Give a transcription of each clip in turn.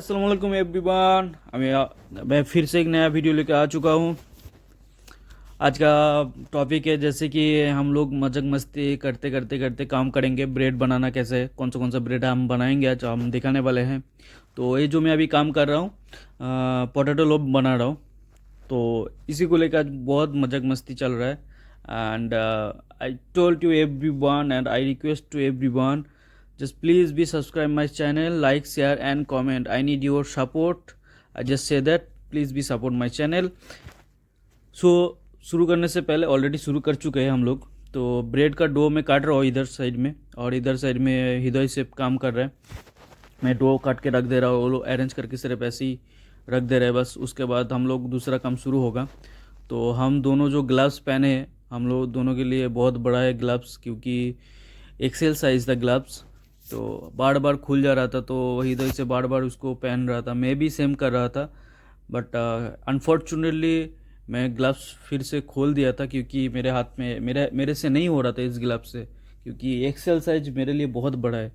अस्सलाम वालेकुम एवरीवन। मैं फिर से एक नया वीडियो लेकर आ चुका हूँ। आज का टॉपिक है जैसे कि हम लोग मजाक मस्ती करते करते करते काम करेंगे। ब्रेड बनाना कैसे, कौन सा ब्रेड हम बनाएंगे आज हम दिखाने वाले हैं। तो ये जो मैं अभी काम कर रहा हूँ, पोटैटो लोफ बना रहा हूँ। तो इसी को लेकर आज बहुत मजाक मस्ती चल रहा है। And I told to every one and I request to every one, just please be subscribe my channel, like, share and comment. I need your support. I just say that please be support my channel. So शुरू करने से पहले already शुरू कर चुके हैं हम लोग। तो ब्रेड का डो मैं काट रहा हूँ इधर साइड में, और इधर साइड में हृदय से काम कर रहे हैं। मैं डो काट के रख दे रहा हूँ, वो लोग अरेंज करके सिर्फ ऐसे ही रख दे रहे हैं बस। उसके बाद हम लोग दूसरा काम शुरू होगा। तो हम दोनों जो ग्लव्स पहने हैं, हम लोग दोनों के लिए बहुत बड़ा है ग्लव्स, क्योंकि एक्सेल साइज़ था ग्लव्स। तो बार बार खुल जा रहा था, तो वही इधर से बार बार उसको पहन रहा था। मैं भी सेम कर रहा था, बट अनफॉर्चुनेटली मैं ग्लव्स फिर से खोल दिया था, क्योंकि मेरे हाथ में मेरे से नहीं हो रहा था इस ग्लव्स से, क्योंकि एक्सेल साइज मेरे लिए बहुत बड़ा है।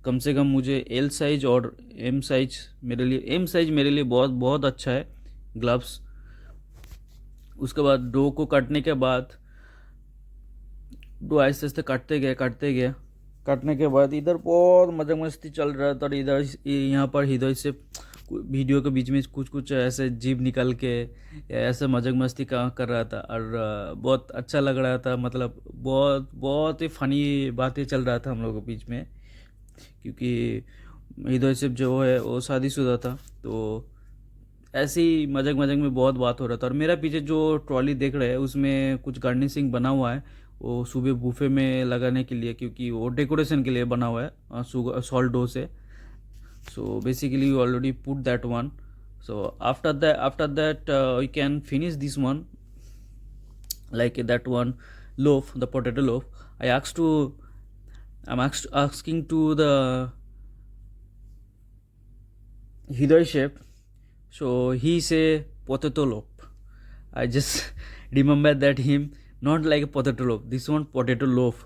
कम से कम मुझे एल साइज और एम साइज मेरे लिए बहुत बहुत अच्छा है ग्लव्स। उसके बाद डो को काटने के बाद डो आहिस्ते आहिस्ते काटते गए। काटने के बाद इधर बहुत मजा मस्ती चल रहा था, और इधर यहाँ पर हृदय से वीडियो के बीच में कुछ कुछ ऐसे जीभ निकल के ऐसे मजाक मस्ती कर रहा था, और बहुत अच्छा लग रहा था। मतलब बहुत बहुत ही फनी बातें चल रहा था हम लोगों के बीच में, क्योंकि हृदय से जो है वो शादीशुदा था। तो ऐसे ही मजाक मजाक में बहुत बात हो रहा था। और मेरा पीछे जो ट्रॉली देख रहे हैं उसमें कुछ गार्निशिंग बना हुआ है, वो सुबह बुफे में लगाने के लिए, क्योंकि वो डेकोरेशन के लिए बना हुआ है सॉल्ट डो से। So basically we already put that one. So after that we can finish this one, like that one loaf, the potato loaf. I'm asking to the Hidoi chef. So he say potato loaf. I just remember that him not like a potato loaf. This one potato loaf.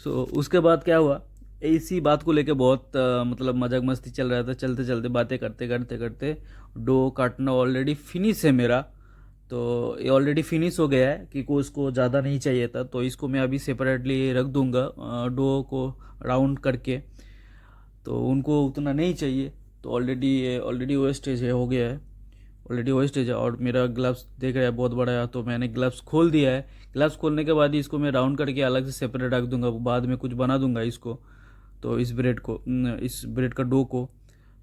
So उसके बाद क्या हुआ, इसी बात को लेके बहुत मतलब मजाक मस्ती चल रहा था। चलते चलते बातें करते करते करते डो काटना ऑलरेडी फिनिश है मेरा। तो ये ऑलरेडी फिनिश हो गया है, कि उसको ज़्यादा नहीं चाहिए था। तो इसको मैं अभी सेपरेटली रख दूंगा डो को राउंड करके। तो उनको उतना नहीं चाहिए, तो ऑलरेडी वेस्टेज है, हो गया है ऑलरेडी वेस्टेज है। और मेरा ग्लव्स देख रहा है बहुत बड़ा है, तो मैंने ग्लव्स खोल दिया है। ग्लव्स खोलने के बाद ही इसको मैं राउंड करके अलग से सेपरेट रख दूंगा, बाद में कुछ बना दूंगा इसको। तो इस ब्रेड का डो को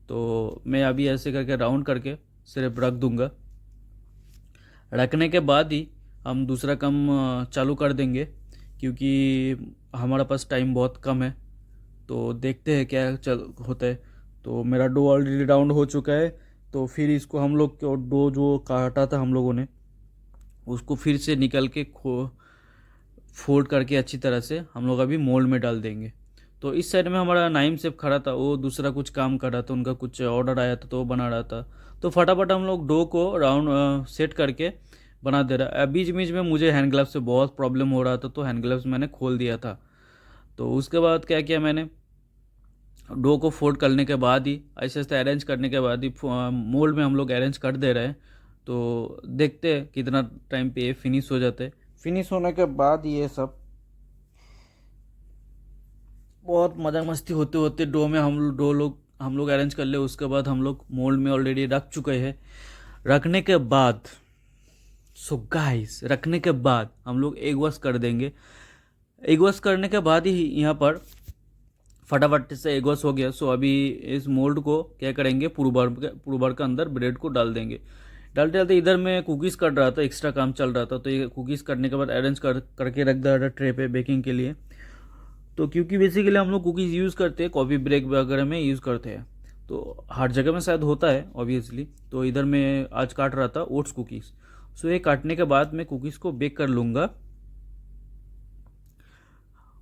तो मैं अभी ऐसे करके राउंड करके सिर्फ रख दूंगा। रखने के बाद ही हम दूसरा काम चालू कर देंगे, क्योंकि हमारे पास टाइम बहुत कम है। तो देखते हैं क्या चल होता है। तो मेरा डो ऑलरेडी राउंड हो चुका है। तो फिर इसको हम लोग को डो जो काटा था हम लोगों ने, उसको फिर से निकल के फोल्ड करके अच्छी तरह से हम लोग अभी मोल्ड में डाल देंगे। तो इस साइड में हमारा नाइम सेफ खड़ा था, वो दूसरा कुछ काम कर रहा था, उनका कुछ ऑर्डर आया था तो वो बना रहा था। तो फटाफट हम लोग डो को राउंड सेट करके बना दे रहा है। बीच बीच में मुझे हैंड ग्लव्स से बहुत प्रॉब्लम हो रहा था, तो हैंड ग्लव्स मैंने खोल दिया था। तो उसके बाद क्या किया मैंने, डो को फोल्ड करने के बाद ही ऐसे ऐसे अरेंज करने के बाद ही मोल्ड में हम लोग अरेंज कर दे रहे हैं। तो देखते हैं कितना टाइम पे ये फिनिश हो जाते हैं। फिनिश होने के बाद ये सब बहुत मज़ा मस्ती होते होते डो में हम लोग अरेंज कर ले। उसके बाद हम लोग मोल्ड में ऑलरेडी रख चुके हैं। रखने के बाद रखने के बाद हम लोग एग वॉश कर देंगे। एग वॉश करने के बाद ही यहाँ पर फटाफट से एग वॉश हो गया। सो अभी इस मोल्ड को क्या करेंगे, पूर्व के अंदर ब्रेड को डाल देंगे। डालते डालते इधर मैं कुकीज़ कर रहा था, एक्स्ट्रा काम चल रहा था। तो ये कुकीज़ करने के बाद अरेंज करके रख दिया था ट्रे पे बेकिंग के लिए। तो क्योंकि बेसिकली हम लोग कुकीज़ यूज़ करते हैं, कॉफ़ी ब्रेक वगैरह में यूज़ करते हैं, तो हर जगह में शायद होता है ऑब्वियसली। तो इधर मैं आज काट रहा था ओट्स कुकीज़। सो ये काटने के बाद मैं कुकीज़ को बेक कर लूँगा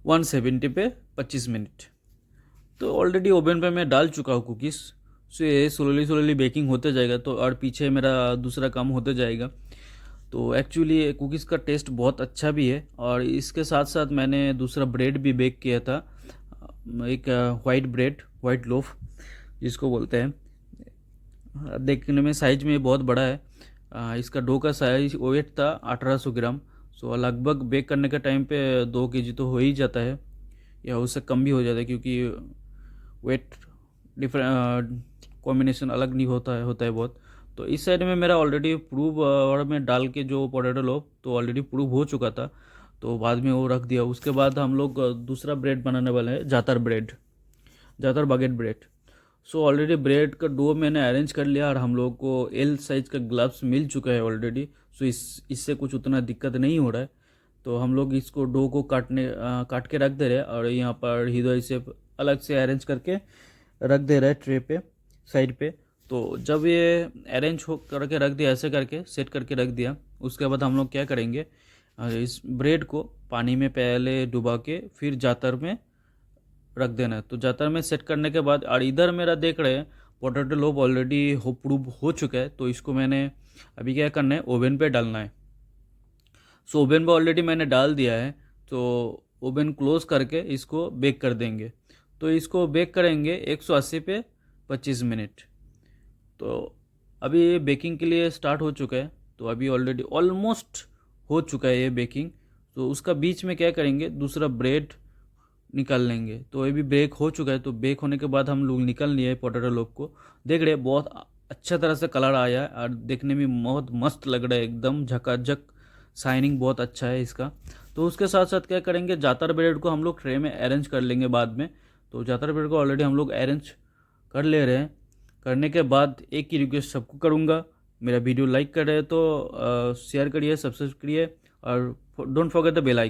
170 पे 25 मिनट। तो ऑलरेडी ओवन पे मैं डाल चुका हूँ कुकीज़। सो ये स्लोली बेकिंग होते जाएगा, तो और पीछे मेरा दूसरा काम होते जाएगा। तो एक्चुअली कुकीज़ का टेस्ट बहुत अच्छा भी है। और इसके साथ साथ मैंने दूसरा ब्रेड भी बेक किया था, एक वाइट लोफ जिसको बोलते हैं। देखने में साइज में बहुत बड़ा है। इसका डो का साइज वेट था 1800 ग्राम। सो लगभग बेक करने के टाइम पे 2 kg तो हो ही जाता है, या उससे कम भी हो जाता है, क्योंकि वेट डिफरेंट कॉम्बिनेशन अलग नहीं होता है बहुत। तो इस साइड में मेरा ऑलरेडी प्रूव और मैं डाल के जो पोटैटो लोफ तो ऑलरेडी प्रूव हो चुका था, तो बाद में वो रख दिया। उसके बाद हम लोग दूसरा ब्रेड बनाने वाले हैं, जातर baguette bread. So already bread का डो मैंने अरेंज कर लिया, और हम लोग को एल साइज़ का ग्लव्स मिल चुका है ऑलरेडी। सो इससे कुछ उतना दिक्कत नहीं हो रहा है। तो हम लोग इसको डो को काट के रख दे रहे हैं, और यहाँ पर हृदय से अलग से अरेंज करके रख दे रहे हैं ट्रे पे, साइड पे। तो जब ये अरेंज हो करके रख दिया, ऐसे करके सेट करके रख दिया, उसके बाद हम लोग क्या करेंगे, इस ब्रेड को पानी में पहले डुबा के फिर जातर में रख देना है। तो जातर में सेट करने के बाद, और इधर मेरा देख रहे हैं पोटैटो लोफ ऑलरेडी प्रूव हो चुका है। तो इसको मैंने अभी क्या करना है, ओवन पे डालना है। सो ओवन पे ऑलरेडी मैंने डाल दिया है। तो ओवन क्लोज करके इसको बेक कर देंगे। तो इसको बेक करेंगे 180 पे 25 मिनट। तो अभी ये बेकिंग के लिए स्टार्ट हो चुका है। तो अभी ऑलरेडी ऑलमोस्ट हो चुका है ये बेकिंग। तो उसका बीच में क्या करेंगे, दूसरा ब्रेड निकाल लेंगे। तो ये भी बेक हो चुका है। तो बेक होने के बाद हम लोग निकल लिए पोटैटो लोफ को। देख रहे हैं बहुत अच्छा तरह से कलर आया है, और देखने में बहुत मस्त लग रहा है, एकदम झकाझक, शाइनिंग बहुत अच्छा है इसका। तो उसके साथ साथ क्या करेंगे, जातर ब्रेड को हम लोग ट्रे में अरेंज कर लेंगे बाद में। तो जातर ब्रेड को ऑलरेडी हम लोग अरेंज कर ले रहे हैं। करने के बाद एक ही रिक्वेस्ट सबको करूँगा, मेरा वीडियो लाइक कर रहे हैं तो शेयर करिए, सब्सक्राइब करिए, और don't forget the bell icon.